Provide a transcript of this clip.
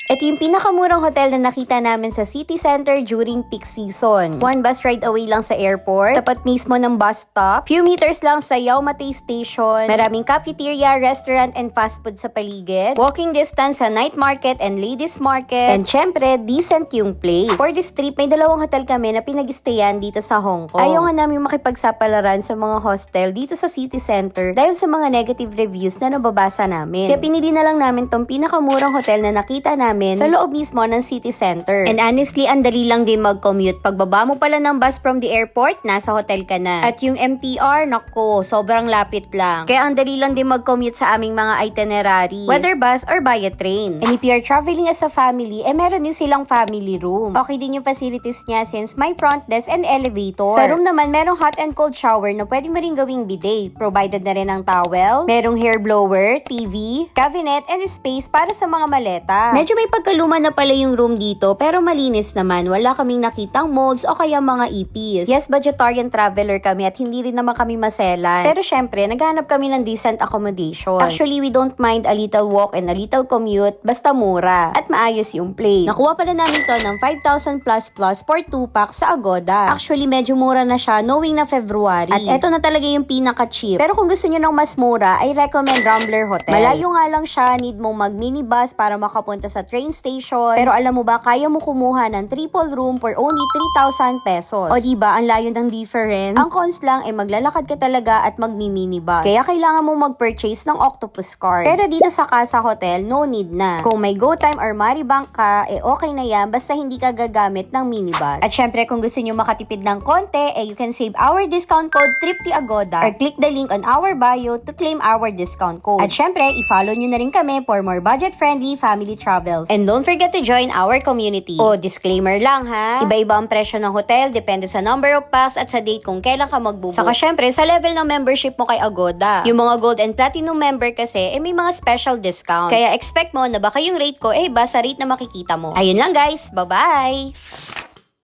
Ito yung pinakamurang hotel na nakita namin sa city center during peak season. 1 bus ride away lang sa airport, tapat mismo ng bus stop, few meters lang sa Yau Ma Tei Station, maraming cafeteria, restaurant, and fast food sa paligid, walking distance sa night market and ladies market, and syempre, decent yung place. For this trip, may dalawang hotel kami na pinag-stayan dito sa Hong Kong. Ayaw nga namin makipagsapalaran sa mga hostel dito sa city center dahil sa mga negative reviews na nababasa namin. Kaya pinili na lang namin tong pinakamurang hotel na nakita namin sa loob mismo ng city center. And honestly, ang dali lang din mag-commute. Pagbaba mo pala ng bus from the airport, nasa hotel ka na. At yung MTR, nako, sobrang lapit lang. Kaya ang dali lang din mag-commute sa aming mga itinerary, whether bus or via train. And if you are traveling as a family, meron din silang family room. Okay din yung facilities niya since may front desk and elevator. Sa room naman, merong hot and cold shower na pwede mo rin gawing bidet. Provided na rin ang towel, merong hair blower, TV, cabinet, and space para sa mga maleta. Medyo may pagkaluma na pala yung room dito, pero malinis naman. Wala kaming nakitang molds o kaya mga ipis. Yes, vegetarian traveler kami at hindi rin naman kami maselan. Pero syempre, naghanap kami ng decent accommodation. Actually, we don't mind a little walk and a little commute, basta mura. At maayos yung place. Nakuha pala namin to ng 5,000 plus for 2 packs sa Agoda. Actually, medyo mura na siya knowing na February. At eto na talaga yung pinaka-cheap. Pero kung gusto nyo ng mas mura, I recommend Rambler Hotel. Malayo nga lang siya, need mong mag-minibus para makapunta sa train station. Pero alam mo ba, kaya mo kumuha ng triple room for only 3,000 pesos. O diba, ang layo ng difference. Ang cons lang ay maglalakad ka talaga at magmi-minibus. Kaya kailangan mo mag-purchase ng Octopus card. Pero dito sa Casa Hotel, no need na. Kung may GoTime or Maribank ka, okay na yan basta hindi ka gagamit ng minibus. At syempre, kung gusto nyo makatipid ng konti, you can save our discount code TRIPTYAGODA or click the link on our bio to claim our discount code. At syempre, i-follow nyo na rin kami for more budget-friendly family travels. And don't forget to join our community. O, disclaimer lang ha, iba-iba ang presyo ng hotel, depende sa number of packs at sa date kung kailan ka magbubook. Saka syempre, sa level ng membership mo kay Agoda. Yung mga gold and platinum member kasi, may mga special discount. Kaya expect mo na baka yung rate ko, iba sa rate na makikita mo. Ayun lang guys, bye-bye!